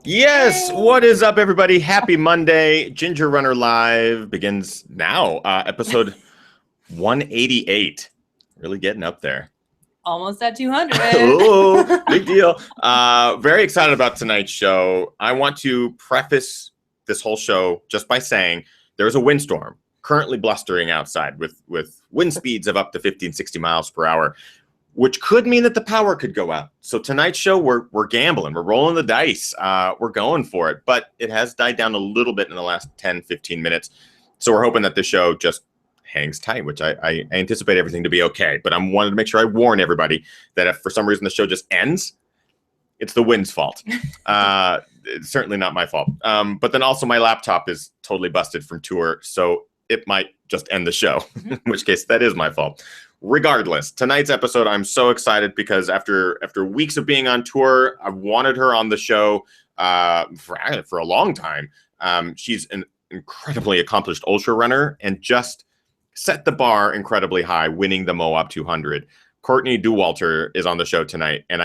Yes, what is up, everybody? Happy Monday. Ginger Runner Live begins now. Episode 188. Really getting up there. Almost at 200. Oh, big deal. Very excited about tonight's show. I want to preface this whole show just by saying there's a windstorm currently blustering outside with wind speeds of up to 50 and 60 miles per hour, which could mean that the power could go out. So tonight's show, we're gambling. We're rolling the dice. We're going for it. But it has died down a little bit in the last 10, 15 minutes. So we're hoping that the show just hangs tight, which I anticipate everything to be okay. But I wanted to make sure I warn everybody that if for some reason the show just ends, it's the wind's fault. It's certainly not my fault. But then also my laptop is totally busted from tour. So it might just end the show, in which case that is my fault. Regardless, tonight's episode, I'm so excited because after weeks of being on tour, I've wanted her on the show for a long time. She's an incredibly accomplished ultra runner and just set the bar incredibly high, winning the Moab 200. Courtney Dauwalter is on the show tonight, and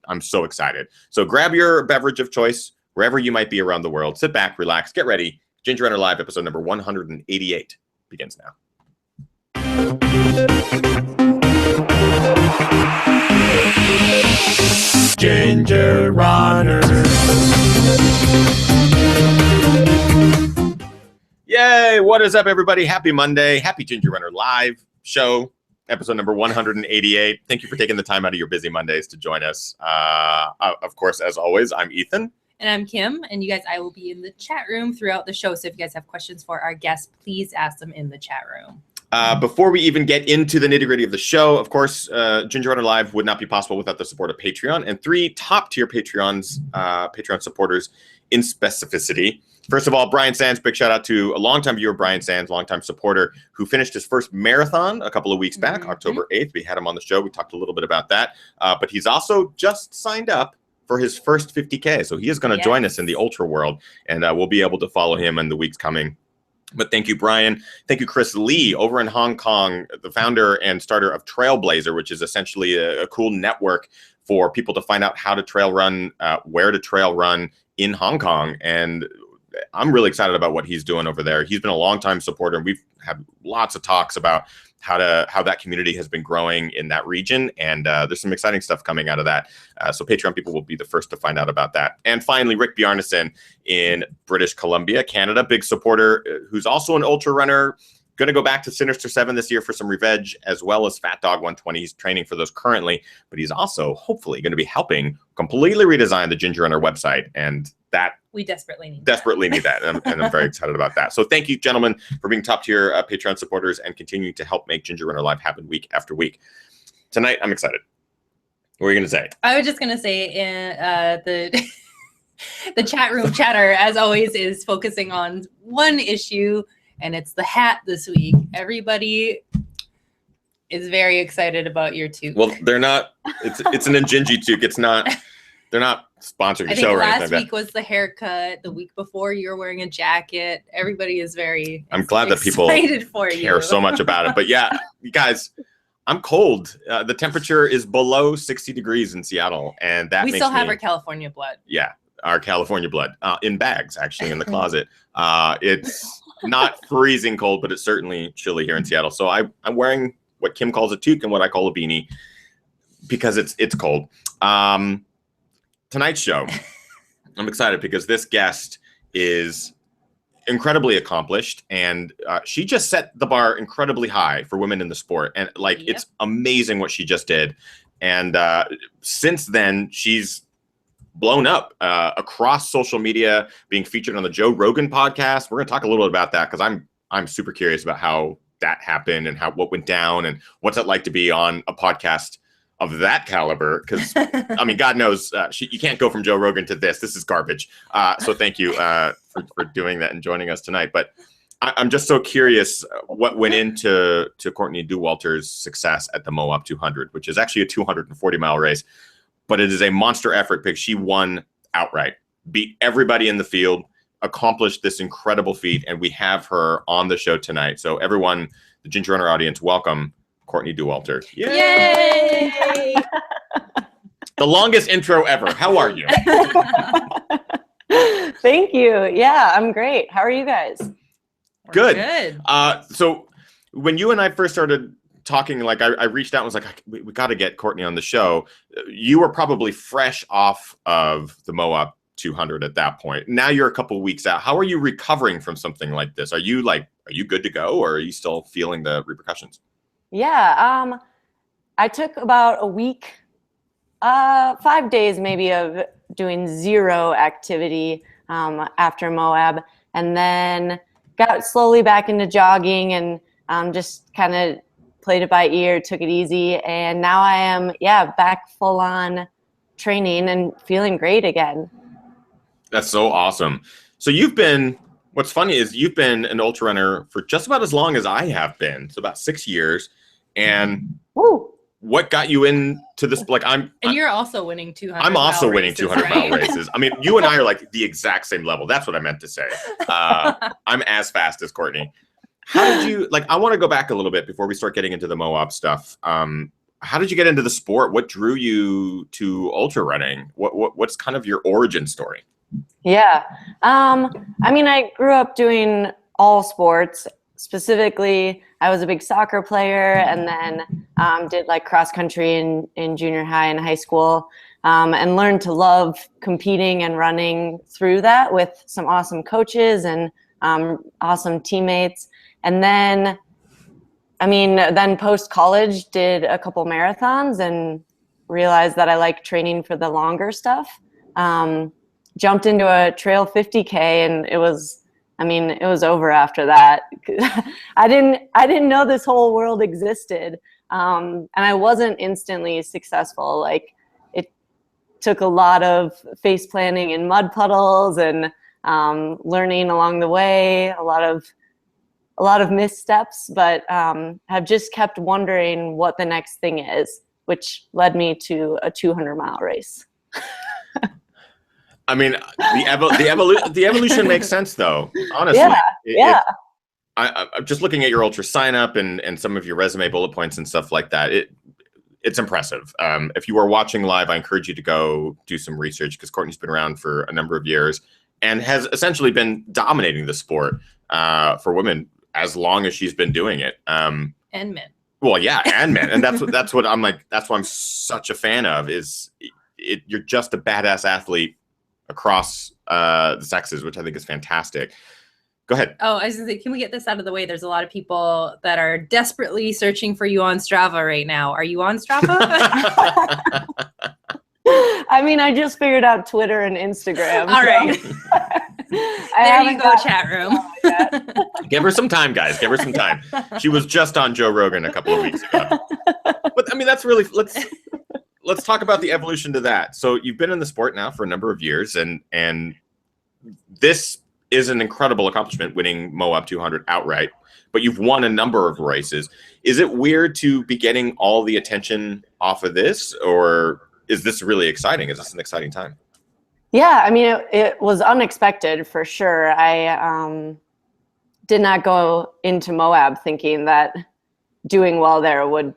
I'm so excited. So grab your beverage of choice wherever you might be around the world. Sit back, relax, get ready. Ginger Runner Live, episode number 188 begins now. Ginger Runner. Yay! What is up, everybody? Happy Monday. Happy Ginger Runner Live show, episode number 188. Thank you for taking the time out of your busy Mondays to join us. Of course, as always, I'm Ethan. And I'm Kim. And you guys, I will be in the chat room throughout the show. So if you guys have questions for our guests, please ask them in the chat room. Before we even get into the nitty-gritty of the show, of course, Ginger Runner Live would not be possible without the support of Patreon and 3 top-tier Patreon supporters in specificity. First of all, Brian Sands, big shout out to a longtime viewer, Brian Sands, longtime supporter, who finished his first marathon a couple of weeks back, October 8th. We had him on the show. We talked a little bit about that. But he's also just signed up for his first 50K. So he is going to join us in the ultra world, and we'll be able to follow him in the weeks coming. But thank you, Brian. Thank you, Chris Lee, over in Hong Kong, the founder and starter of Trailblazer, which is essentially a cool network for people to find out how to trail run, where to trail run in Hong Kong. And I'm really excited about what he's doing over there. He's been a longtime supporter, and we've had lots of talks about how that community has been growing in that region. And there's some exciting stuff coming out of that. So Patreon people will be the first to find out about that. And finally, Rick Bjarnason in British Columbia, Canada, big supporter, who's also an ultra runner. Going to go back to Sinister 7 this year for some revenge, as well as Fat Dog 120. He's training for those currently, but he's also hopefully going to be helping completely redesign the Ginger Runner website. And that we desperately need that. And I'm very excited about that. So thank you, gentlemen, for being top tier Patreon supporters and continuing to help make Ginger Runner Live happen week after week. Tonight, I'm excited. What are you going to say? I was just going to say the chat room chatter, as always, is focusing on one issue, and it's the hat this week. Everybody is very excited about your toque. Well, they're not. It's an Njinji toque. It's not. They're not sponsoring the show or anything like that. Last week was the haircut. The week before, you were wearing a jacket. Everybody is very I'm glad that people care so much about it. But yeah, you guys, I'm cold. The temperature is below 60 degrees in Seattle, and that we makes still have our California blood. Yeah, our California blood in bags, actually, in the closet. It's not freezing cold, but it's certainly chilly here in Seattle. So I'm wearing what Kim calls a toque and what I call a beanie because it's cold. Tonight's show, I'm excited because this guest is incredibly accomplished, and she just set the bar incredibly high for women in the sport. And it's amazing what she just did. And since then, she's blown up across social media, being featured on the Joe Rogan podcast. We're going to talk a little bit about that because I'm super curious about how that happened and what went down and what's it like to be on a podcast of that caliber, because I mean, God knows you can't go from Joe Rogan to this. This is garbage. So thank you for doing that and joining us tonight. But I'm just so curious what went into Courtney Dauwalter's success at the Moab 200, which is actually a 240-mile race, but it is a monster effort because she won outright, beat everybody in the field, accomplished this incredible feat, and we have her on the show tonight. So everyone, the Ginger Runner audience, welcome Courtney Dauwalter. Yay! The longest intro ever. How are you? Thank you. Yeah, I'm great. How are you guys? Good. Good. So when you and I first started talking, like I reached out and was like, we got to get Courtney on the show. You were probably fresh off of the Moab 200 at that point. Now you're a couple weeks out. How are you recovering from something like this? Are you good to go, or are you still feeling the repercussions? Yeah, I took about a week, 5 days maybe of doing zero activity after Moab, and then got slowly back into jogging and just kind of played it by ear, took it easy, and now I am, back full on training and feeling great again. That's so awesome. So what's funny is you've been an ultra runner for just about as long as I have been. So about 6 years. And Woo. What got you into this? Like You're also winning 200. I'm also winning races, 200 right? mile races. I mean, you and I are like the exact same level. That's what I meant to say. I'm as fast as Courtney. How did you, I want to go back a little bit before we start getting into the Moab stuff. How did you get into the sport? What drew you to ultra running? What's kind of your origin story? Yeah. I mean, I grew up doing all sports. Specifically, I was a big soccer player, and then did cross country in junior high and high school, and learned to love competing and running through that with some awesome coaches and awesome teammates. And then, then post-college, did a couple marathons and realized that I like training for the longer stuff. Jumped into a trail 50K, and it was over after that. I didn't know this whole world existed. And I wasn't instantly successful. It took a lot of face planting in mud puddles and learning along the way, a lot of missteps, but have just kept wondering what the next thing is, which led me to a 200-mile race. I mean, the evolution makes sense, though. Honestly, I'm just looking at your ultra sign up and some of your resume bullet points and stuff like that. It's impressive. If you are watching live, I encourage you to go do some research, because Courtney's been around for a number of years and has essentially been dominating the sport for women as long as she's been doing it. And men. Well, yeah, and men, and that's what I'm like. That's what I'm such a fan of. You're just a badass athlete across the sexes, which I think is fantastic. Go ahead. Oh, I was going to say, can we get this out of the way? There's a lot of people that are desperately searching for you on Strava right now. Are you on Strava? I just figured out Twitter and Instagram. All right. There you go, chat room. Give her some time, guys. Give her some time. She was just on Joe Rogan a couple of weeks ago. But that's really, let's talk about the evolution to that. So you've been in the sport now for a number of years, and this is an incredible accomplishment, winning Moab 200 outright, but you've won a number of races. Is it weird to be getting all the attention off of this, or is this really exciting? Is this an exciting time? Yeah, it was unexpected for sure. I did not go into Moab thinking that doing well there would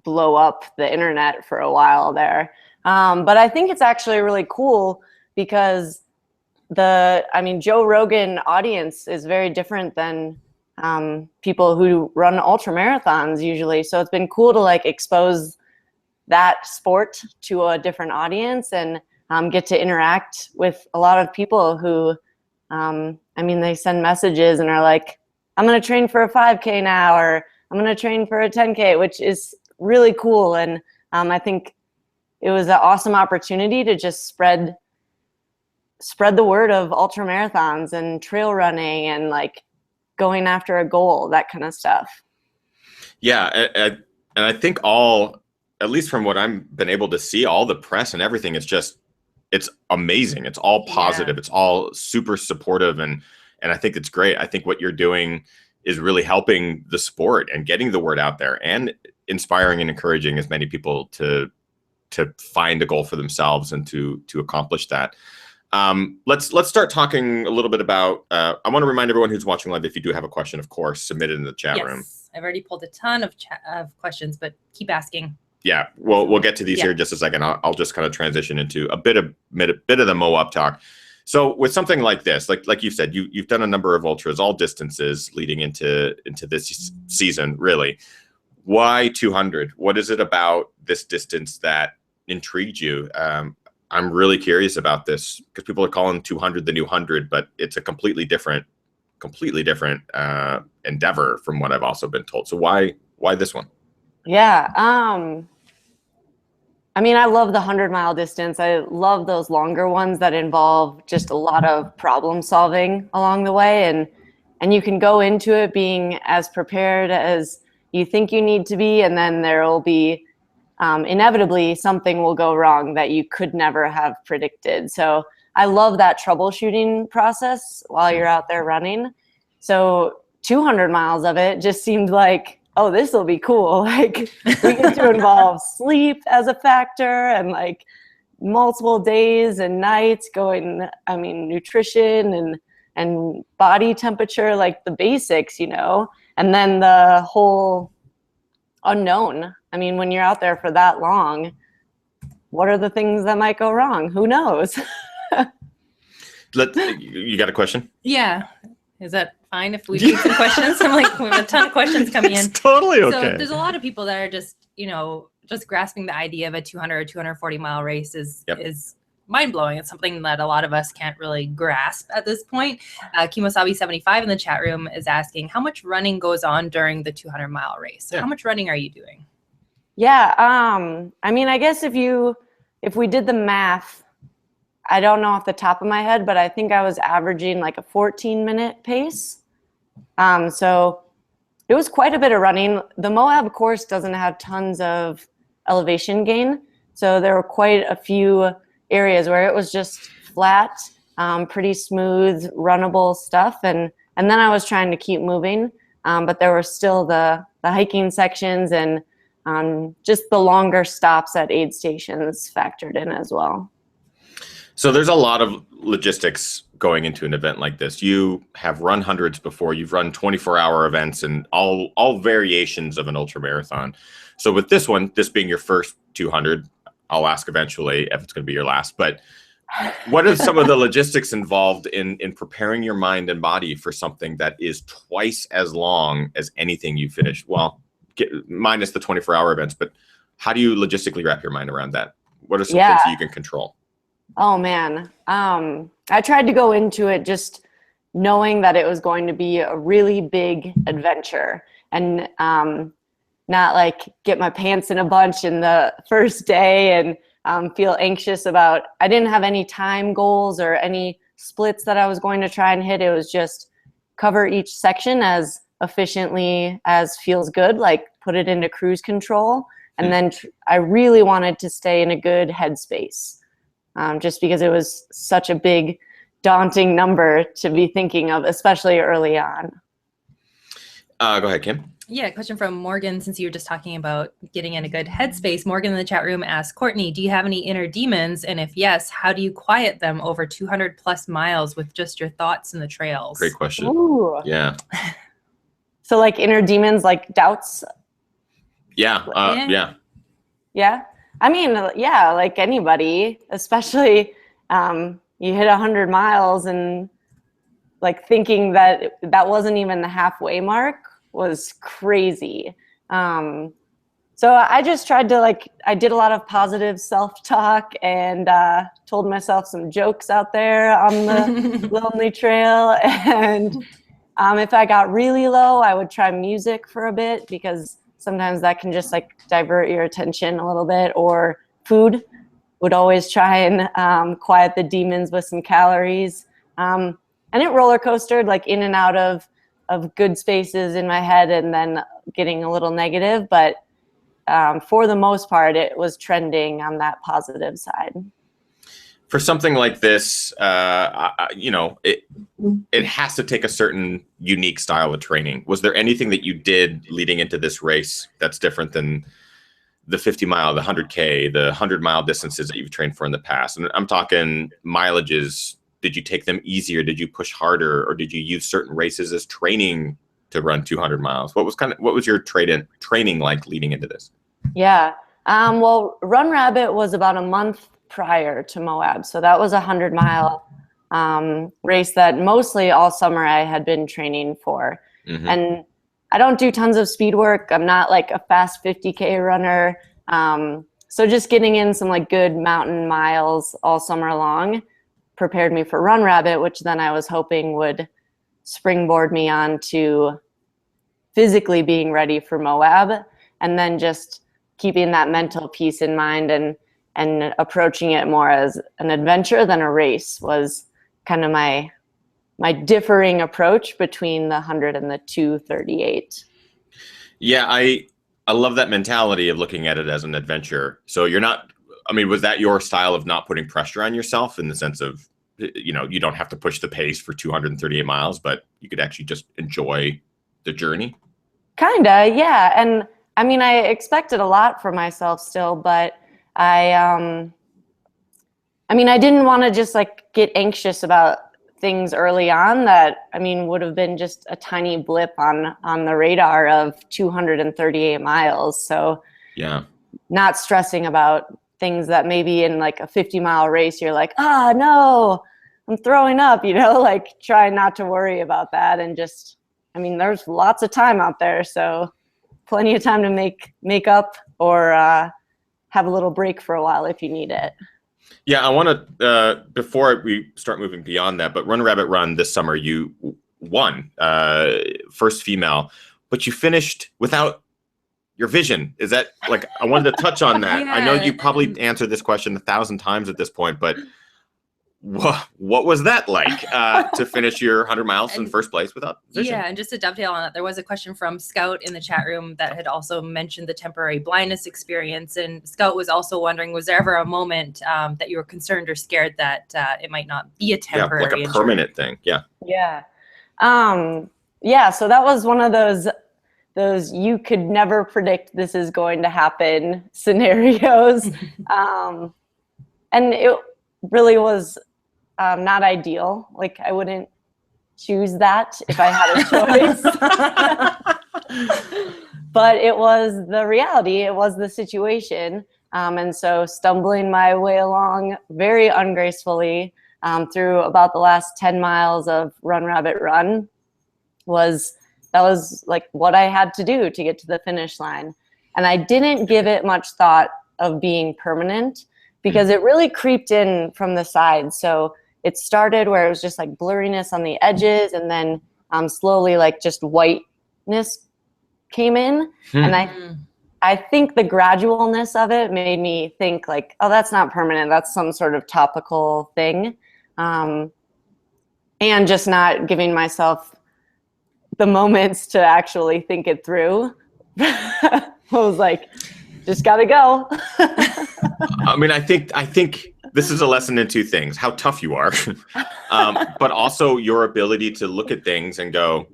blow up the internet for a while there. But I think it's actually really cool because Joe Rogan audience is very different than people who run ultra marathons usually. So it's been cool to expose that sport to a different audience and get to interact with a lot of people who, they send messages and are like, I'm going to train for a 5K now, or I'm going to train for a 10K, which is really cool. And I think it was an awesome opportunity to just spread the word of ultra marathons and trail running and going after a goal, that kind of stuff. Yeah. And I think at least from what I've been able to see, all the press and everything, it's amazing. It's all positive. Yeah. It's all super supportive. And I think it's great. I think what you're doing is really helping the sport and getting the word out there and inspiring and encouraging as many people to find a goal for themselves and to accomplish that. Let's start talking a little bit about, I want to remind everyone who's watching live, if you do have a question, of course, submit it in the chat room. I've already pulled a ton of questions, but keep asking. Yeah, we'll get to these Yeah. here in just a second. I'll just kind of transition into a bit of the Moab talk. So with something like this, like you said, you've done a number of ultras, all distances leading into this season, really. Why 200? What is it about this distance that intrigued you? I'm really curious about this because people are calling 200 the new 100, but it's a completely different endeavor from what I've also been told. So why this one? Yeah. I mean, I love the 100-mile distance. I love those longer ones that involve just a lot of problem solving along the way. And you can go into it being as prepared as you think you need to be. And then there will be inevitably something will go wrong that you could never have predicted. So I love that troubleshooting process while you're out there running. So 200 miles of it just seemed like, oh, this will be cool. Like we get to involve sleep as a factor and like multiple days and nights going, I mean, nutrition and body temperature, like the basics, you know, and then the whole unknown. I mean, when you're out there for that long, what are the things that might go wrong? Who knows? You got a question? Yeah. Is that fine if we do some questions? I'm like, we have a ton of questions coming in. It's totally okay. So there's a lot of people that are just, just grasping the idea of a 200 or 240 mile race is mind blowing. It's something that a lot of us can't really grasp at this point. Kimosabi75 in the chat room is asking how much running goes on during the 200 mile race. So how much running are you doing? Yeah. I mean, I guess if we did the math, I don't know off the top of my head, but I think I was averaging like a 14-minute pace. So it was quite a bit of running. The Moab course doesn't have tons of elevation gain. So there were quite a few areas where it was just flat, pretty smooth, runnable stuff. And then I was trying to keep moving, but there were still the hiking sections and just the longer stops at aid stations factored in as well. So there's a lot of logistics going into an event like this. You have run hundreds before. You've run 24-hour events and all variations of an ultra marathon. So with this one, this being your first 200, I'll ask eventually if it's going to be your last. But what are some of the logistics involved in preparing your mind and body for something that is twice as long as anything you finished? Well, minus the 24-hour events, but how do you logistically wrap your mind around that? What are some things that you can control? Oh man. I tried to go into it just knowing that it was going to be a really big adventure and not like get my pants in a bunch in the first day and feel anxious about, I didn't have any time goals or any splits that I was going to try and hit. It was just cover each section as efficiently as feels good, like put it into cruise control. And then I really wanted to stay in a good headspace. Just because it was such a big, daunting number to be thinking of, especially early on. Go ahead, Kim. Yeah, question from Morgan, since you were just talking about getting in a good headspace. Morgan in the chat room asked, Courtney, do you have any inner demons? And if yes, how do you quiet them over 200 plus miles with just your thoughts in the trails? Great question. Ooh. Yeah. So like inner demons, like doubts? Yeah. Yeah. I mean, yeah, like anybody, especially you hit 100 miles and like thinking that wasn't even the halfway mark was crazy. So I just tried to I did a lot of positive self-talk and told myself some jokes out there on the lonely trail. And if I got really low, I would try music for a bit because sometimes that can just divert your attention a little bit, or food. Would always try and quiet the demons with some calories. And it roller coastered in and out of good spaces in my head and then getting a little negative. But for the most part, it was trending on that positive side. For something like this, it has to take a certain unique style of training. Was there anything that you did leading into this race that's different than the 50 mile, the 100K, the 100-mile distances that you've trained for in the past? And I'm talking mileages. Did you take them easier? Did you push harder? Or did you use certain races as training to run 200 miles? What was your training like leading into this? Yeah. Well, Run Rabbit was about a month prior to Moab. So that was a 100-mile race that mostly all summer I had been training for. Mm-hmm. And I don't do tons of speed work. I'm not like a fast 50K runner. So just getting in some like good mountain miles all summer long prepared me for Run Rabbit, which then I was hoping would springboard me on to physically being ready for Moab, and then just keeping that mental piece in mind and approaching it more as an adventure than a race was kind of my differing approach between the 100 and the 238. Yeah, I love that mentality of looking at it as an adventure. So you're not, I mean, was that your style of not putting pressure on yourself in the sense of, you know, you don't have to push the pace for 238 miles, but you could actually just enjoy the journey? Kinda, yeah. And I mean, I expected a lot from myself still, but I mean, I didn't want to just like get anxious about things early on that, I mean, would have been just a tiny blip on the radar of 238 miles. So yeah, not stressing about things that maybe in like a 50-mile race, you're like, no, I'm throwing up, you know, like try not to worry about that. And just, I mean, there's lots of time out there. So plenty of time to make up or have a little break for a while if you need it. Yeah, I want to, before we start moving beyond that, but Run Rabbit Run this summer, you won, first female, but you finished without your vision. Is that, like, I wanted to touch on that. Yeah. I know you probably answered this question 1,000 times at this point, but what was that like to finish your 100 miles in first place without vision? Yeah, and just to dovetail on that, there was a question from Scout in the chat room that had also mentioned the temporary blindness experience. And Scout was also wondering, was there ever a moment that you were concerned or scared that it might not be a temporary like a permanent thing? Yeah. Yeah. Yeah, so that was one of those you could never predict this is going to happen scenarios. And it really was not ideal. Like I wouldn't choose that if I had a choice. But it was the reality. It was the situation. And so stumbling my way along very ungracefully through about the last 10 miles of Run Rabbit Run was like what I had to do to get to the finish line. And I didn't give it much thought of being permanent because it really creeped in from the side. So it started where it was just like blurriness on the edges, and then slowly like just whiteness came in. And I think the gradualness of it made me think like, oh, that's not permanent. That's some sort of topical thing. And just not giving myself the moments to actually think it through. I was like, just gotta go. I mean, I think this is a lesson in two things: how tough you are, but also your ability to look at things and go,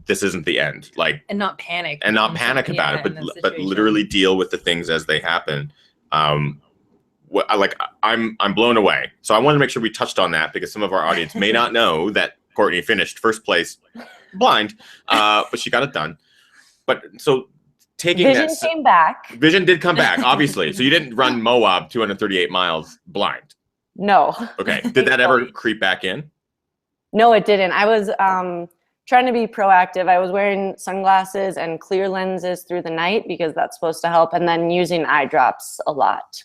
"This isn't the end." Like, and not panic. About it, but literally deal with the things as they happen. I'm blown away. So I wanted to make sure we touched on that because some of our audience may not know that Courtney finished first place blind, but she got it done. But so. Vision came back. Vision did come back, obviously. So you didn't run Moab 238 miles blind. No. Okay. Did that ever creep back in? No, it didn't. I was trying to be proactive. I was wearing sunglasses and clear lenses through the night because that's supposed to help, and then using eye drops a lot.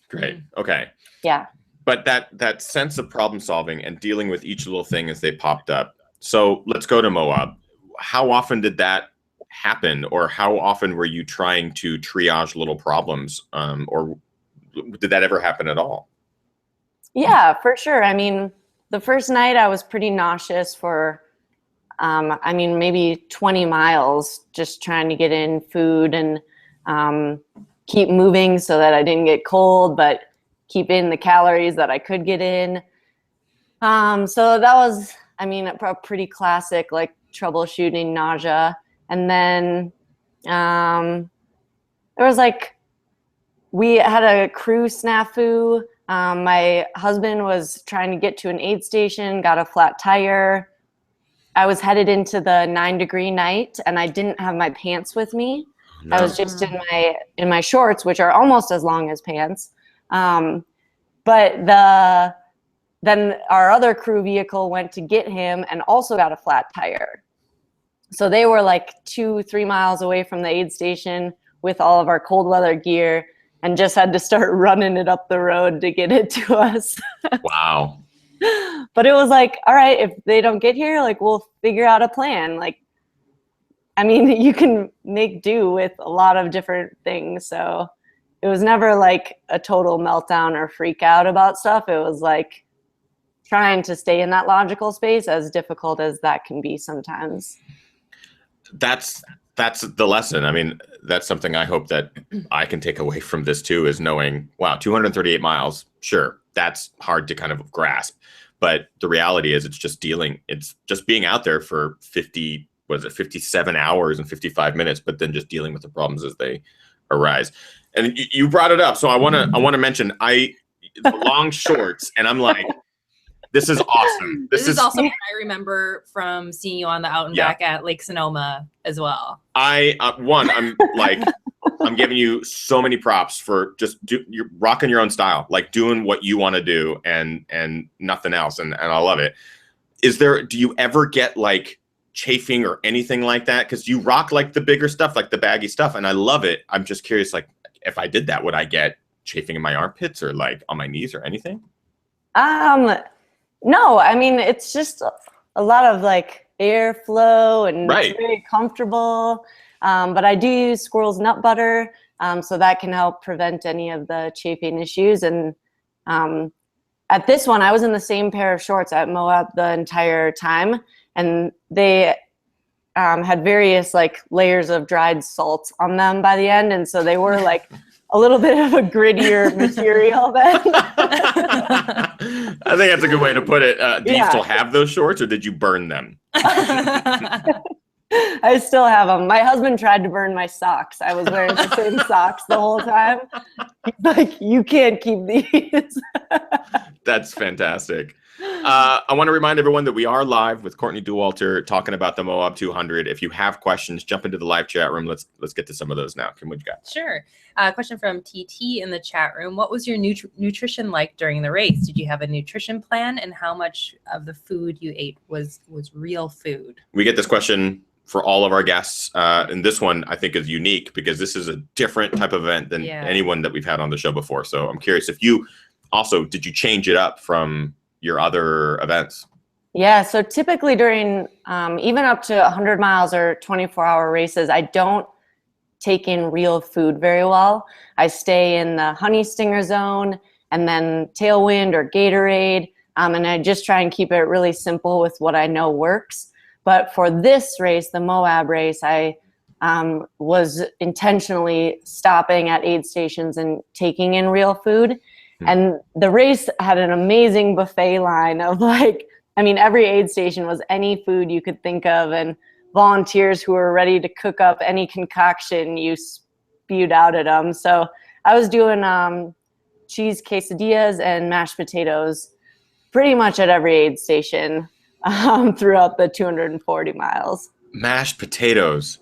Great. Okay. Yeah. But that sense of problem solving and dealing with each little thing as they popped up. So let's go to Moab. How often did that happen, or how often were you trying to triage little problems, or did that ever happen at all? Yeah, for sure. I mean, the first night I was pretty nauseous for maybe 20 miles, just trying to get in food and keep moving so that I didn't get cold, but keep in the calories that I could get in. So that was, a pretty classic like troubleshooting nausea. And then there was like, we had a crew snafu. My husband was trying to get to an aid station, got a flat tire. I was headed into the 9-degree night and I didn't have my pants with me. I was just in my shorts, which are almost as long as pants. But then our other crew vehicle went to get him and also got a flat tire. So they were like 2-3 miles away from the aid station with all of our cold weather gear and just had to start running it up the road to get it to us. Wow. But it was like, all right, if they don't get here, like we'll figure out a plan. Like, I mean, you can make do with a lot of different things. So it was never like a total meltdown or freak out about stuff. It was like trying to stay in that logical space, as difficult as that can be sometimes. That's the lesson. I mean, that's something I hope that I can take away from this too, is knowing, wow, 238 miles, sure, that's hard to kind of grasp. But the reality is it's just being out there for 57 hours and 55 minutes, but then just dealing with the problems as they arise. And you brought it up. So I want to mention the long shorts, and I'm like, this is awesome. This is also what I remember from seeing you on the out and back at Lake Sonoma as well. I'm giving you so many props for just you're rocking your own style, like doing what you want to do and nothing else. And I love it. Do you ever get like chafing or anything like that? Cause you rock like the bigger stuff, like the baggy stuff. And I love it. I'm just curious, like if I did that, would I get chafing in my armpits or like on my knees or anything? No, I mean, it's just a lot of like airflow and it's very comfortable. But I do use squirrel's nut butter, so that can help prevent any of the chafing issues. And at this one, I was in the same pair of shorts at Moab the entire time, and they had various like layers of dried salt on them by the end, and so they were like a little bit of a grittier material then. I think that's a good way to put it. Do you still have those shorts, or did you burn them? I still have them. My husband tried to burn my socks. I was wearing the same socks the whole time. He's like, you can't keep these. That's fantastic. I want to remind everyone that we are live with Courtney Dauwalter talking about the Moab 200. If you have questions, jump into the live chat room. Let's get to some of those now. Kim, what you got? Sure. Question from TT in the chat room. What was your nutrition like during the race? Did you have a nutrition plan, and how much of the food you ate was real food? We get this question for all of our guests. And this one I think is unique because this is a different type of event than anyone that we've had on the show before. So I'm curious if you also, did you change it up from your other events? Yeah, so typically during even up to 100 miles or 24-hour races, I don't take in real food very well. I stay in the honey stinger zone and then Tailwind or Gatorade, and I just try and keep it really simple with what I know works. But for this race, the Moab race, I was intentionally stopping at aid stations and taking in real food. And the race had an amazing buffet line of like, I mean, every aid station was any food you could think of, and volunteers who were ready to cook up any concoction you spewed out at them. So I was doing cheese quesadillas and mashed potatoes pretty much at every aid station throughout the 240 miles. Mashed potatoes.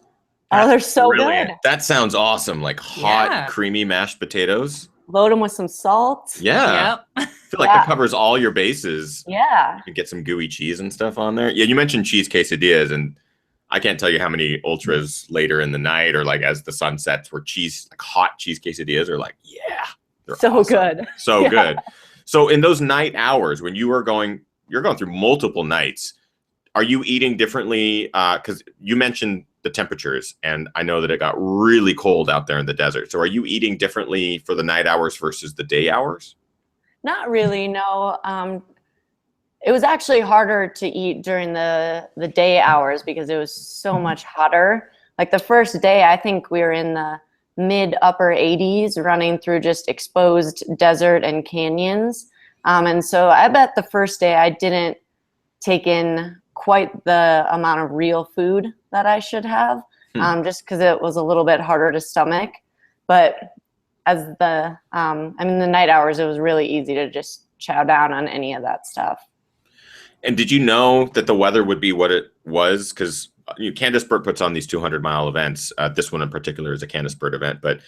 Oh, they're so brilliant. Good. That sounds awesome. Like hot, creamy mashed potatoes. Load them with some salt. Yeah. Yep. I feel like it covers all your bases. Yeah. You can get some gooey cheese and stuff on there. Yeah, you mentioned cheese quesadillas, and I can't tell you how many ultras later in the night or like as the sun sets where hot cheese quesadillas are like, they're so awesome. Good. So good. So in those night hours when you're going through multiple nights, are you eating differently? Because you mentioned the temperatures, and I know that it got really cold out there in the desert. So are you eating differently for the night hours versus the day hours? Not really, no. It was actually harder to eat during the day hours because it was so much hotter. Like the first day, I think we were in the mid upper 80s running through just exposed desert and canyons. And so I bet the first day I didn't take in quite the amount of real food that I should have, just because it was a little bit harder to stomach. But as the night hours, it was really easy to just chow down on any of that stuff. And did you know that the weather would be what it was? Because Candace Burt puts on these 200-mile events. This one in particular is a Candace Burt event, but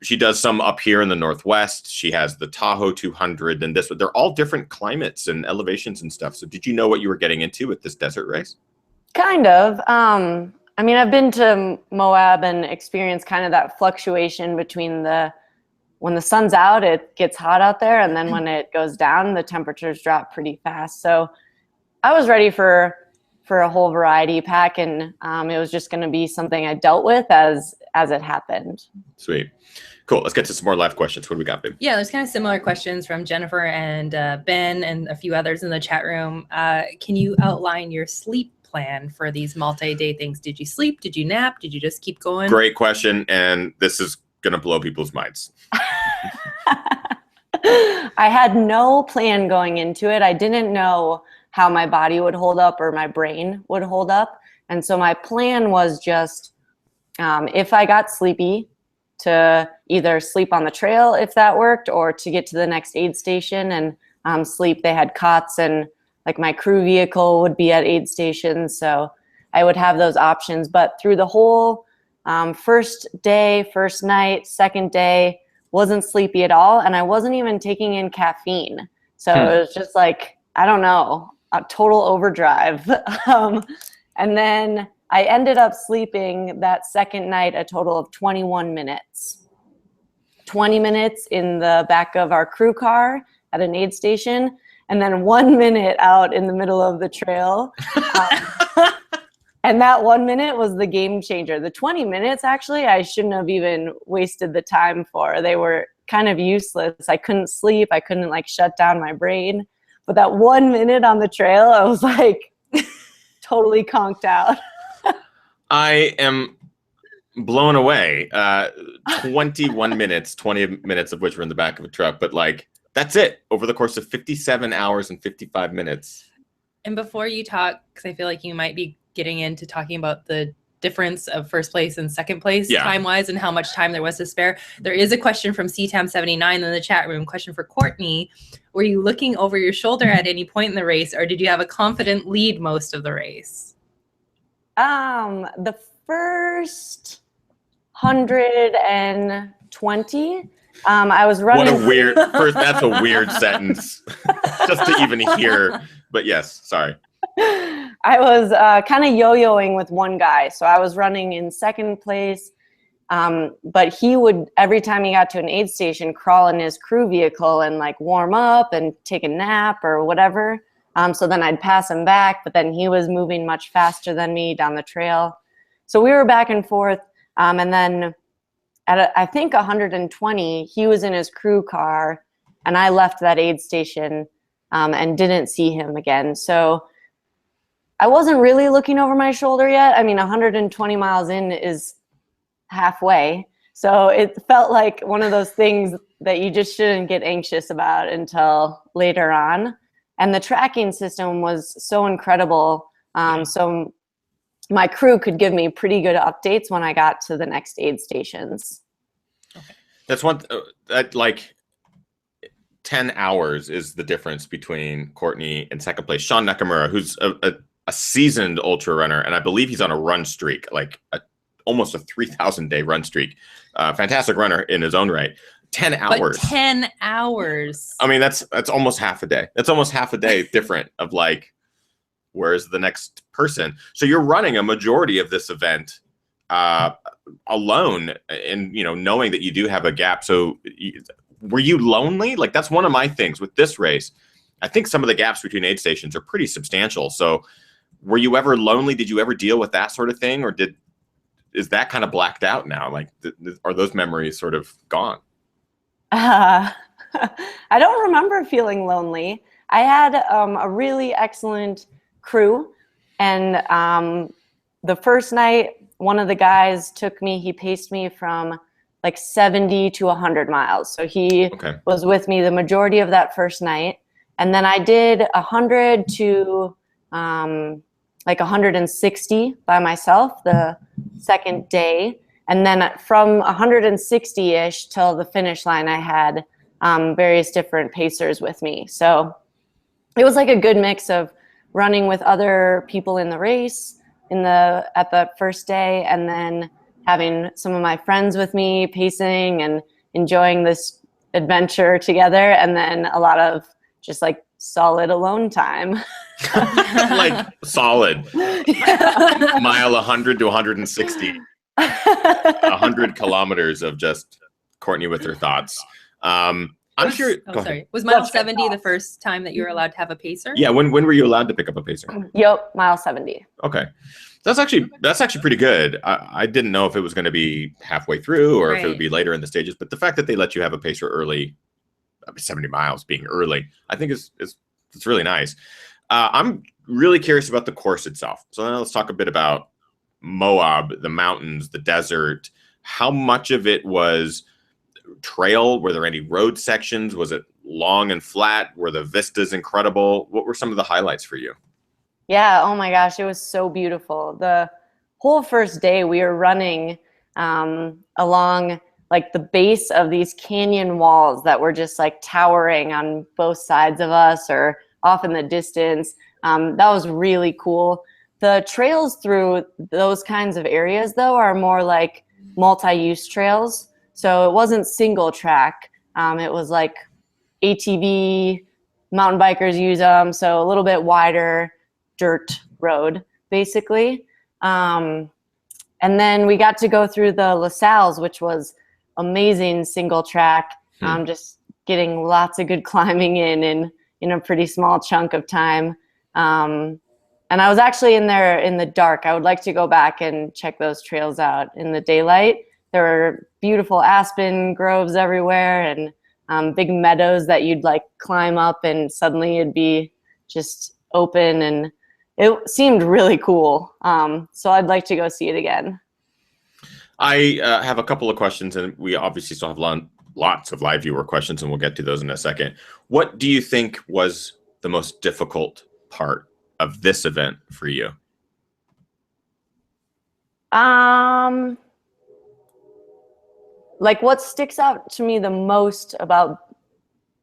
she does some up here in the Northwest. She has the Tahoe 200 and this. They're all different climates and elevations and stuff. So did you know what you were getting into with this desert race? Kind of. I mean, I've been to Moab and experienced kind of that fluctuation between when the sun's out, it gets hot out there. And then when it goes down, the temperatures drop pretty fast. So I was ready for a whole variety pack. And it was just going to be something I dealt with as it happened. Sweet. Cool. Let's get to some more live questions. What do we got, babe? Yeah, there's kind of similar questions from Jennifer and Ben and a few others in the chat room. Can you outline your sleep plan for these multi-day things? Did you sleep? Did you nap? Did you just keep going? Great question. And this is going to blow people's minds. I had no plan going into it. I didn't know how my body would hold up or my brain would hold up. And so my plan was just, if I got sleepy, to either sleep on the trail if that worked, or to get to the next aid station and sleep. They had cots, and like my crew vehicle would be at aid stations. So I would have those options. But through the whole first day, first night, second day, wasn't sleepy at all. And I wasn't even taking in caffeine. So it was just like, I don't know, a total overdrive. And then I ended up sleeping that second night a total of 21 minutes. 20 minutes in the back of our crew car at an aid station, and then 1 minute out in the middle of the trail. And that 1 minute was the game changer. The 20 minutes, actually, I shouldn't have even wasted the time for. They were kind of useless. I couldn't sleep. I couldn't shut down my brain. But that 1 minute on the trail, I was like totally conked out. I am blown away. 21 minutes, 20 minutes of which were in the back of a truck. But that's it over the course of 57 hours and 55 minutes. And before you talk, because I feel like you might be getting into talking about the difference of first place and second place time-wise and how much time there was to spare, there is a question from CTAM79 in the chat room. Question for Courtney. Were you looking over your shoulder at any point in the race, or did you have a confident lead most of the race? The first 120, I was running. What a weird that's a weird sentence just to even hear. But yes, sorry. I was kind of yo-yoing with one guy. So I was running in second place, but he would, every time he got to an aid station, crawl in his crew vehicle and warm up and take a nap or whatever. So then I'd pass him back, but then he was moving much faster than me down the trail. So we were back and forth. And then at I think 120, he was in his crew car, and I left that aid station and didn't see him again. So I wasn't really looking over my shoulder yet. I mean, 120 miles in is halfway. So it felt like one of those things that you just shouldn't get anxious about until later on. And the tracking system was so incredible. So my crew could give me pretty good updates when I got to the next aid stations. Okay. That's one, 10 hours is the difference between Courtney and second place. Sean Nakamura, who's a seasoned ultra runner, and I believe he's on a run streak, almost a 3,000-day run streak. Fantastic runner in his own right. 10 hours. But 10 hours. I mean, that's almost half a day. That's almost half a day different of where's the next person? So you're running a majority of this event alone, and knowing that you do have a gap. So were you lonely? That's one of my things with this race. I think some of the gaps between aid stations are pretty substantial. So were you ever lonely? Did you ever deal with that sort of thing, or is that kind of blacked out now? Are those memories sort of gone? I don't remember feeling lonely. I had a really excellent crew, and the first night, one of the guys he paced me from 70 to 100 miles. So he was with me the majority of that first night. And then I did 100 to 160 by myself the second day. And then from 160-ish till the finish line, I had various different pacers with me. So it was a good mix of running with other people in the race, at the first day, and then having some of my friends with me pacing and enjoying this adventure together, and then a lot of just like solid alone time. Like solid. Mile 100 to 160. 100 kilometers of just Courtney with her thoughts. I'm curious. Oh, sorry. Was mile 70 the first time that you were allowed to have a pacer? Yeah. When were you allowed to pick up a pacer? Yep, mile 70. Okay. That's actually pretty good. I didn't know if it was going to be halfway through or if it would be later in the stages, but the fact that they let you have a pacer early, 70 miles being early, I think it's really nice. I'm really curious about the course itself. So now let's talk a bit about Moab, the mountains, the desert. How much of it was trail? Were there any road sections? Was it long and flat? Were the vistas incredible? What were some of the highlights for you? Yeah, oh my gosh, it was so beautiful. The whole first day we were running along like the base of these canyon walls that were just like towering on both sides of us or off in the distance. That was really cool. The trails through those kinds of areas though are more like multi-use trails. So it wasn't single track. It was like ATV, mountain bikers use them. So a little bit wider dirt road, basically. And then we got to go through the LaSalle's, which was amazing single track. Just getting lots of good climbing in a pretty small chunk of time. And I was actually in there in the dark. I would like to go back and check those trails out in the daylight. There were beautiful aspen groves everywhere and big meadows that you'd like climb up and suddenly it'd be just open, and it seemed really cool. So I'd like to go see it again. I have a couple of questions, and we obviously still have lots of live viewer questions, and we'll get to those in a second. What do you think was the most difficult part of this event for you? Like what sticks out to me the most about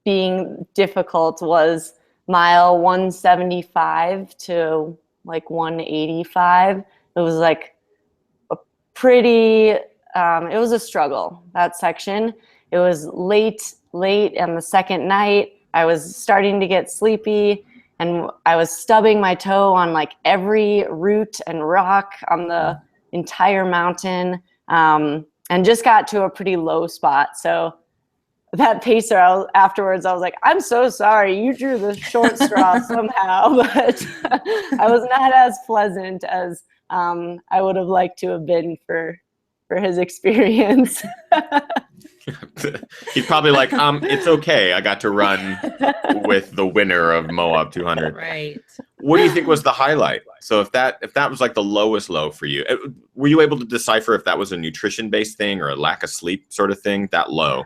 being difficult was mile 175 to like 185. It was like a pretty, it was a struggle, that section. It was late on the second night. I was starting to get sleepy and I was stubbing my toe on like every root and rock on the entire mountain. And just got to a pretty low spot. So that pacer, afterwards, I was like, I'm so sorry. You drew the short straw somehow. But I was not as pleasant as I would have liked to have been for his experience. He's probably like, it's okay. I got to run with the winner of Moab 200. Right. What do you think was the highlight? So if that was like the lowest low for you, were you able to decipher if that was a nutrition-based thing or a lack of sleep sort of thing, that low?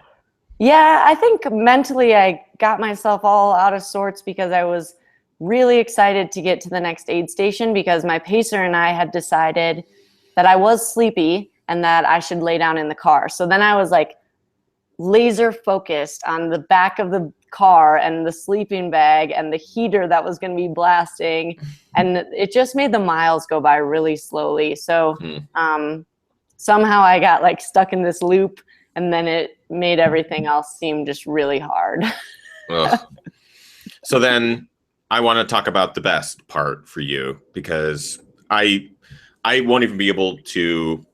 Yeah, I think mentally I got myself all out of sorts because I was really excited to get to the next aid station because my pacer and I had decided that I was sleepy and that I should lay down in the car. So then I was like laser focused on the back of the car and the sleeping bag and the heater that was going to be blasting, and it just made the miles go by really slowly. So somehow I got like stuck in this loop, and then it made everything else seem just really hard. So then I want to talk about the best part for you, because I won't even be able to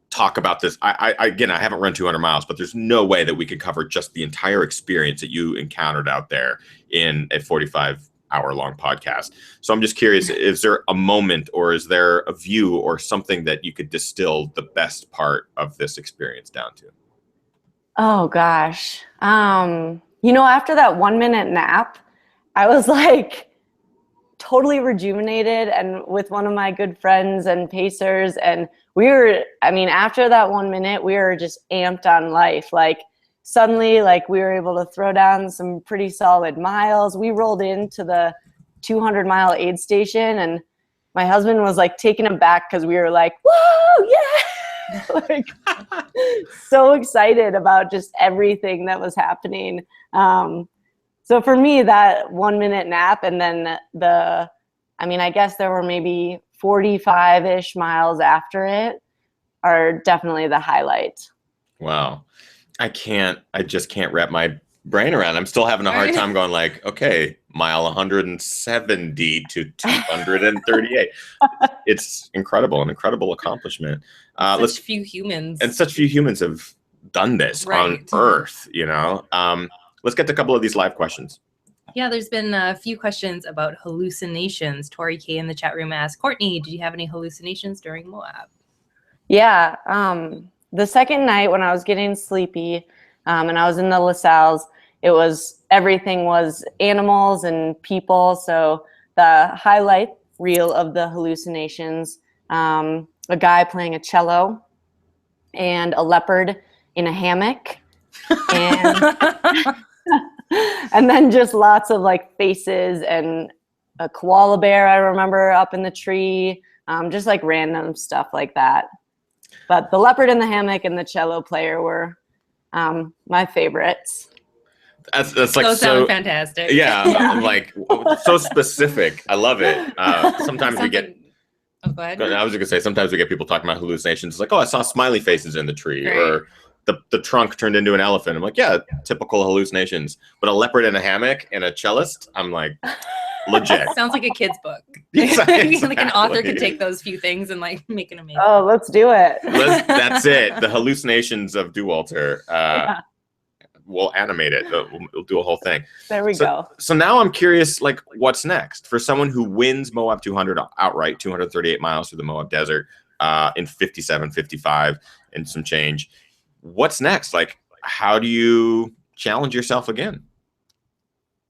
talk about this. I haven't run 200 miles, but there's no way that we could cover just the entire experience that you encountered out there in a 45-hour-long podcast. So I'm just curious, is there a moment or is there a view or something that you could distill the best part of this experience down to? Oh gosh. After that 1 minute nap, I was like totally rejuvenated and with one of my good friends and pacers, and after that 1 minute, we were just amped on life. Like suddenly, like we were able to throw down some pretty solid miles. We rolled into the 200-mile aid station, and my husband was like taken aback because we were like, whoa, yeah! Like so excited about just everything that was happening. So for me, that 1 minute nap, and then I guess there were maybe 45-ish miles after it are definitely the highlight. Wow. I just can't wrap my brain around. I'm still having a hard time going like, okay, mile 170 to 238. It's incredible, an incredible accomplishment. Such few humans have done this on Earth, you know. Let's get to a couple of these live questions. Yeah, there's been a few questions about hallucinations. Tori K in the chat room asked, Courtney, did you have any hallucinations during Moab? Yeah, the second night when I was getting sleepy and I was in the LaSalle's, everything was animals and people. So the highlight reel of the hallucinations, a guy playing a cello and a leopard in a hammock. And, and then just lots of like faces and a koala bear, I remember, up in the tree, just like random stuff like that. But the leopard in the hammock and the cello player were my favorites. That's like those sound fantastic. Yeah, like so specific. I love it. Sometimes we get. Oh, go ahead. I was just gonna say sometimes we get people talking about hallucinations. It's like, oh, I saw smiley faces in the tree, or the trunk turned into an elephant. I'm like, yeah, typical hallucinations. But a leopard in a hammock and a cellist, I'm like, legit. Sounds like a kid's book. Exactly. Like an author could take those few things and like make an amazing. Oh, let's do it. That's it. The hallucinations of Dauwalter. We'll animate it. We'll do a whole thing. There we go. So now I'm curious, like, what's next for someone who wins Moab 200 outright, 238 miles through the Moab Desert in 57:55 and some change. What's next? Like, how do you challenge yourself again?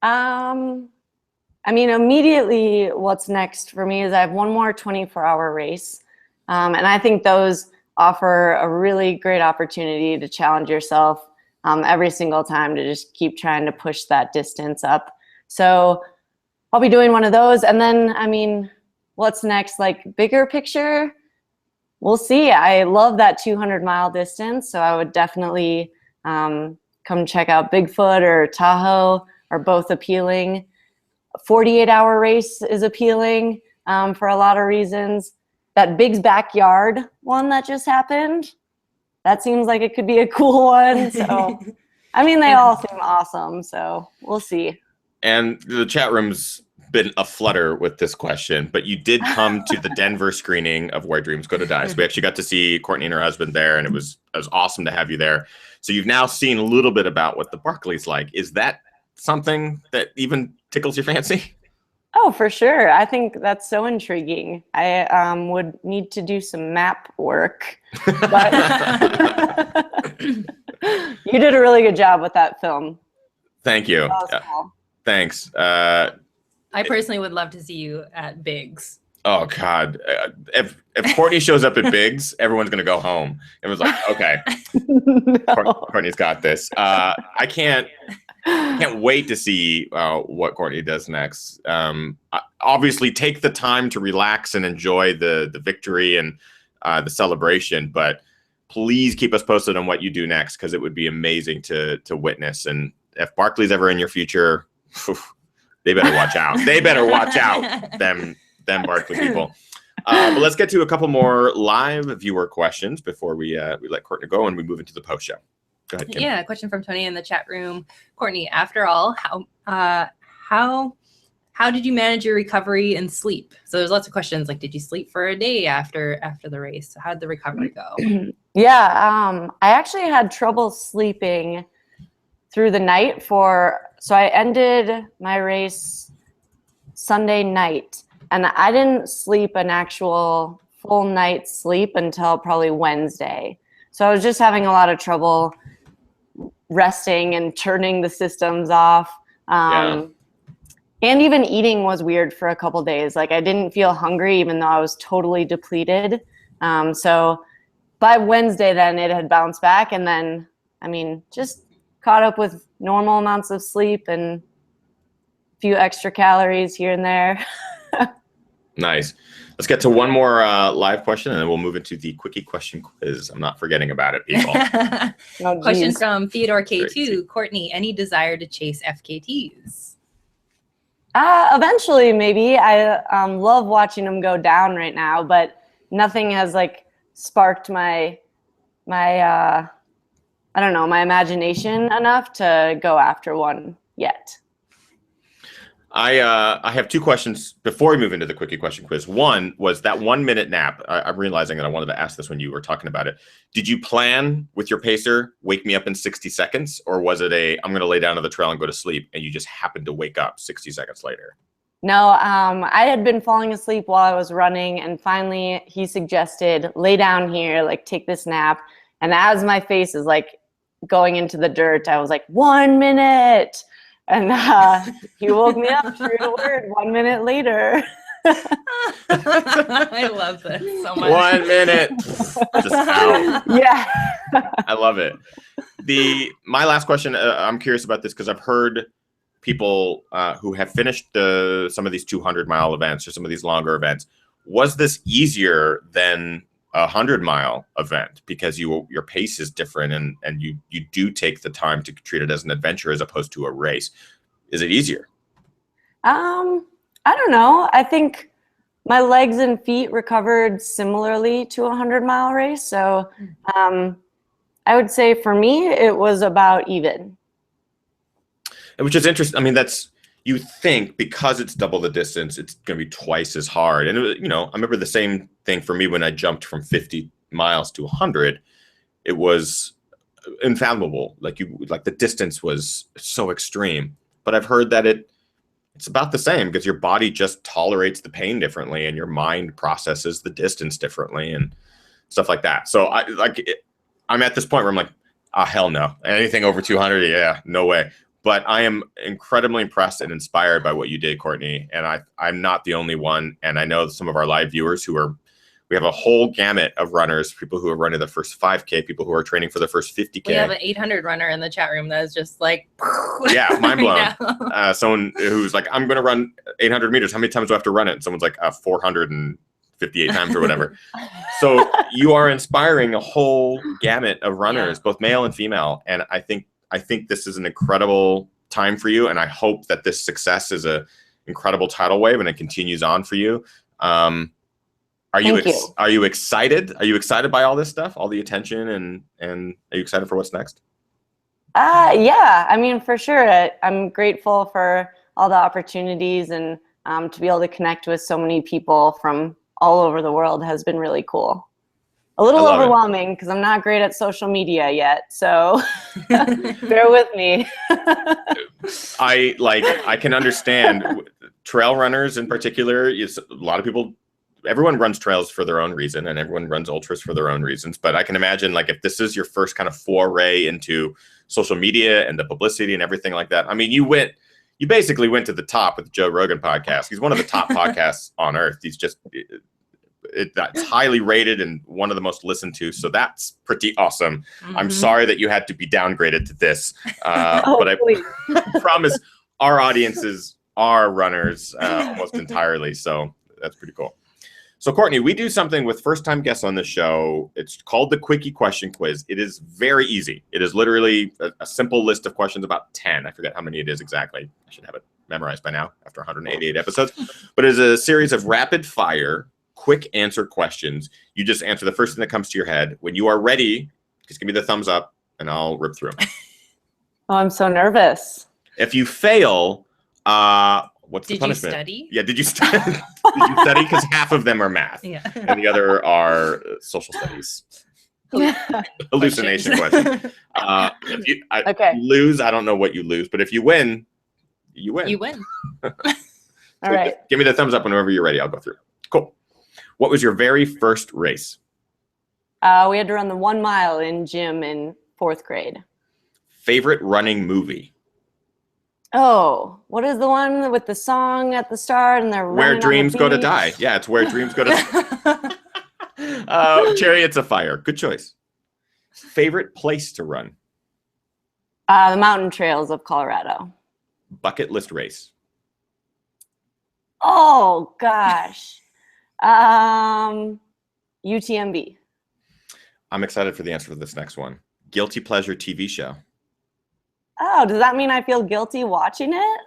I mean, immediately what's next for me is I have one more 24-hour race. And I think those offer a really great opportunity to challenge yourself every single time, to just keep trying to push that distance up. So I'll be doing one of those. And then, I mean, what's next? Like, bigger picture, we'll see. I love that 200-mile distance. So I would definitely come check out Bigfoot or Tahoe, are both appealing. 48-hour race is appealing for a lot of reasons. That Big's Backyard one that just happened, that seems like it could be a cool one. So, I mean, they all seem awesome. So we'll see. And the chat room's been aflutter with this question, but you did come to the Denver screening of Where Dreams Go to Die. So we actually got to see Courtney and her husband there, and it was awesome to have you there. So you've now seen a little bit about what the Barkley's like. Is that something that even tickles your fancy? Oh, for sure. I think that's so intriguing. I would need to do some map work. But you did a really good job with that film. Thank you. Cool. Thanks. I personally would love to see you at Biggs. Oh, God. If Courtney shows up at Biggs, everyone's going to go home. Everyone's like, okay, No. Courtney's got this. I can't wait to see what Courtney does next. Obviously, take the time to relax and enjoy the victory and the celebration, but please keep us posted on what you do next, because it would be amazing to witness. And if Barkley's ever in your future, they better watch out. They better watch out, them Barkley people. But let's get to a couple more live viewer questions before we let Courtney go and we move into the post show. Go ahead, Kim. Yeah, a question from Tony in the chat room. Courtney, after all, how did you manage your recovery and sleep? So there's lots of questions like, did you sleep for a day after the race? How did the recovery go? Yeah, I actually had trouble sleeping through the night so I ended my race Sunday night, and I didn't sleep an actual full night's sleep until probably Wednesday. So I was just having a lot of trouble resting and turning the systems off. And even eating was weird for a couple days. Like, I didn't feel hungry even though I was totally depleted. So by Wednesday then it had bounced back, and then, I mean, just caught up with normal amounts of sleep and a few extra calories here and there. Nice. Let's get to one more live question, and then we'll move into the Quickie question quiz. I'm not forgetting about it, people. Question from Theodore K2. Courtney, any desire to chase FKTs? Eventually, maybe. I love watching them go down right now, but nothing has like sparked my I don't know, my imagination enough to go after one yet. I have two questions before we move into the Quickie question quiz. One was that 1 minute nap. I'm realizing that I wanted to ask this when you were talking about it. Did you plan with your pacer, wake me up in 60 seconds? Or was it I'm going to lay down on the trail and go to sleep, and you just happened to wake up 60 seconds later? No, I had been falling asleep while I was running, and finally he suggested, lay down here, like take this nap. And as my face is like going into the dirt, I was like, 1 minute. And he woke me up, true to word, 1 minute later. I love this so much. 1 minute. Just out. Yeah. I love it. My last question, I'm curious about this because I've heard people who have finished some of these 200-mile events or some of these longer events. Was this easier than a 100-mile event because your pace is different and you do take the time to treat it as an adventure as opposed to a race? Is it easier? I don't know. I think my legs and feet recovered similarly to a 100-mile race. So I would say for me, it was about even. Which is interesting. I mean, you think because it's double the distance, it's going to be twice as hard. And, I remember the same thing for me when I jumped from 50 miles to 100. It was unfathomable. Like the distance was so extreme. But I've heard that it's about the same because your body just tolerates the pain differently and your mind processes the distance differently and stuff like that. So I'm at this point where I'm like, hell no. Anything over 200, yeah, no way. But I am incredibly impressed and inspired by what you did, Courtney. And I'm not the only one. And I know some of our live viewers we have a whole gamut of runners, people who are running the first 5K, people who are training for the first 50K. We have an 800 runner in the chat room that is just like, yeah, mind blown. Yeah. Someone who's like, I'm going to run 800 meters. How many times do I have to run it? And someone's like 458 times or whatever. So you are inspiring a whole gamut of runners, both male and female. And I think this is an incredible time for you, and I hope that this success is an incredible tidal wave and it continues on for you. Are you excited? Are you excited by all this stuff, all the attention, and are you excited for what's next? Yeah, I mean, for sure. I'm grateful for all the opportunities, and to be able to connect with so many people from all over the world has been really cool. A little overwhelming because I'm not great at social media yet, so bear with me. I can understand trail runners in particular. A lot of people, everyone runs trails for their own reason, and everyone runs ultras for their own reasons. But I can imagine, like, if this is your first kind of foray into social media and the publicity and everything like that. I mean, you basically went to the top with the Joe Rogan podcast. He's one of the top podcasts on earth. He's just. That's highly rated and one of the most listened to, so that's pretty awesome. Mm-hmm. I'm sorry that you had to be downgraded to this, but I promise our audiences are runners almost entirely, so that's pretty cool. So Courtney, we do something with first-time guests on the show. It's called the Quickie Question Quiz. It is very easy. It is literally a simple list of questions, about 10. I forget how many it is exactly. I should have it memorized by now after 188 episodes. But it is a series of rapid-fire quick answer questions. You just answer the first thing that comes to your head. When you are ready, just give me the thumbs up and I'll rip through them. Oh, I'm so nervous. If you fail, what's the punishment? Did you study? Yeah, did you study? Did you study? Because half of them are math, and the other are social studies. Hallucination question. If you lose, I don't know what you lose, but if you win, you win. You win. All right. Give me the thumbs up whenever you're ready. I'll go through. Cool. What was your very first race? We had to run the 1 mile in gym in 4th grade. Favorite running movie? Oh, what is the one with the song at the start and they're Where Dreams Go to Die. Yeah, it's Where Dreams Go to Die. Chariots of Fire. Good choice. Favorite place to run? The mountain trails of Colorado. Bucket list race? Oh, gosh. UTMB. I'm excited for the answer for this next one. Guilty pleasure TV show? Oh, does that mean I feel guilty watching it?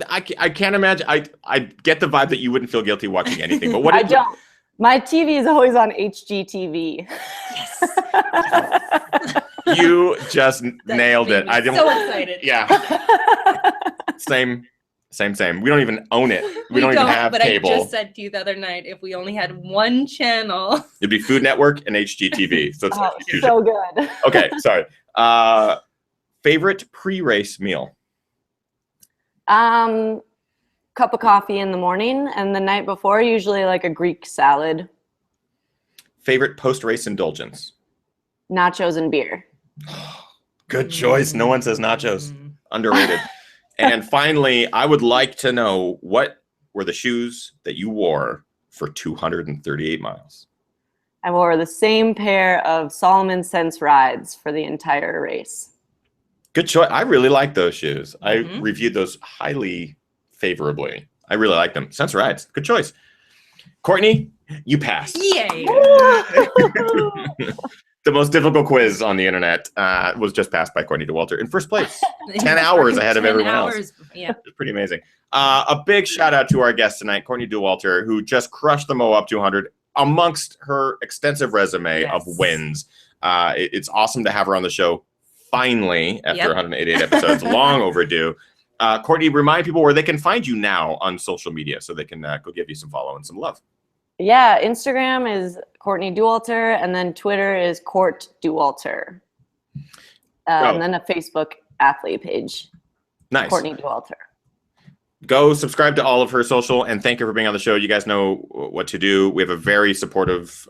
I can't imagine. I get the vibe that you wouldn't feel guilty watching anything. But what I don't. My TV is always on HGTV. Yes. You just nailed it. I didn't. So excited. Yeah. Same. We don't even own it. We don't even have cable. I just said to you the other night, if we only had one channel, it'd be Food Network and HGTV. So it's so good. Okay, sorry. Favorite pre-race meal? Cup of coffee in the morning, and the night before, usually like a Greek salad. Favorite post-race indulgence? Nachos and beer. Good choice. No one says nachos. Underrated. And finally, I would like to know, what were the shoes that you wore for 238 miles? I wore the same pair of Solomon Sense Rides for the entire race. Good choice. I really like those shoes. I reviewed those highly favorably. I really like them. Sense Rides. Good choice. Courtney, you passed. Yay. The most difficult quiz on the internet was just passed by Courtney Dauwalter in first place. 10 hours ahead of everyone else. Yeah. It's pretty amazing. A big shout out to our guest tonight, Courtney Dauwalter, who just crushed the Moab 200 amongst her extensive resume of wins. It's awesome to have her on the show finally after 188 episodes. Long overdue. Courtney, remind people where they can find you now on social media so they can go give you some follow and some love. Yeah, Instagram is Courtney Dauwalter, and then Twitter is Court Dauwalter. And then a Facebook athlete page. Nice. Courtney Dauwalter. Go subscribe to all of her social, and thank you for being on the show. You guys know what to do. We have a very supportive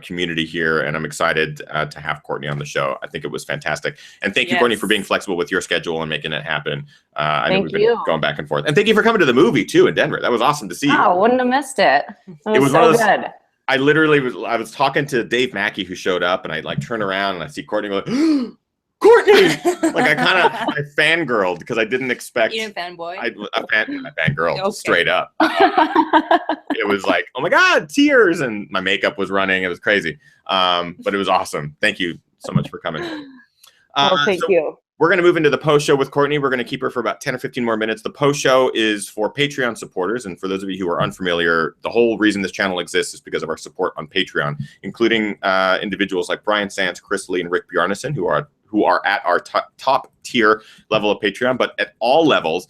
community here, and I'm excited to have Courtney on the show. I think it was fantastic. And thank you, Courtney, for being flexible with your schedule and making it happen. I know we've been going back and forth. And thank you for coming to the movie, too, in Denver. That was awesome to see you. Oh, wouldn't have missed it. It was so good. I was talking to Dave Mackey, who showed up, and I turn around and I see Courtney go, Courtney! I fangirled because I didn't expect. You didn't fanboy? I fangirled straight up. It was like, oh my God, tears. And my makeup was running. It was crazy. But it was awesome. Thank you so much for coming. Thank you. We're going to move into the post show with Courtney. We're going to keep her for about 10 or 15 more minutes. The post show is for Patreon supporters. And for those of you who are unfamiliar, the whole reason this channel exists is because of our support on Patreon, including individuals like Brian Sands, Chris Lee, and Rick Bjarnason, who are at our top tier level of Patreon. But at all levels,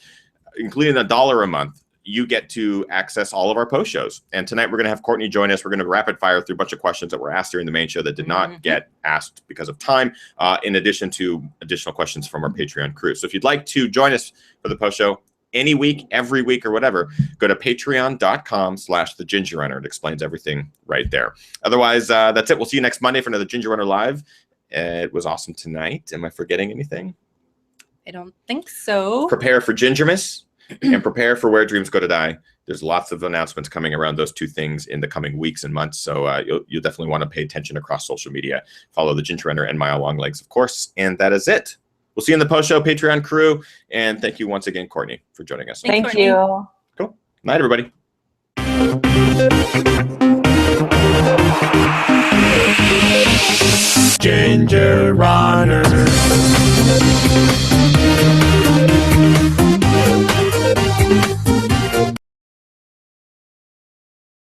including $1 a month, you get to access all of our post shows. And tonight we're going to have Courtney join us. We're going to rapid fire through a bunch of questions that were asked during the main show that did not get asked because of time, in addition to additional questions from our Patreon crew. So if you'd like to join us for the post show any week, every week, or whatever, go to patreon.com/thegingerrunner. It explains everything right there. Otherwise, that's it. We'll see you next Monday for another Ginger Runner Live. It was awesome tonight. Am I forgetting anything? I don't think so. Prepare for Gingermas and prepare for Where Dreams Go to Die. There's lots of announcements coming around those two things in the coming weeks and months. So you'll definitely want to pay attention across social media. Follow the Ginger Runner and Mile Long Legs, of course. And that is it. We'll see you in the post-show Patreon crew. And thank you once again, Courtney, for joining us. Thank you. Cool. Night, everybody. Ginger Runner.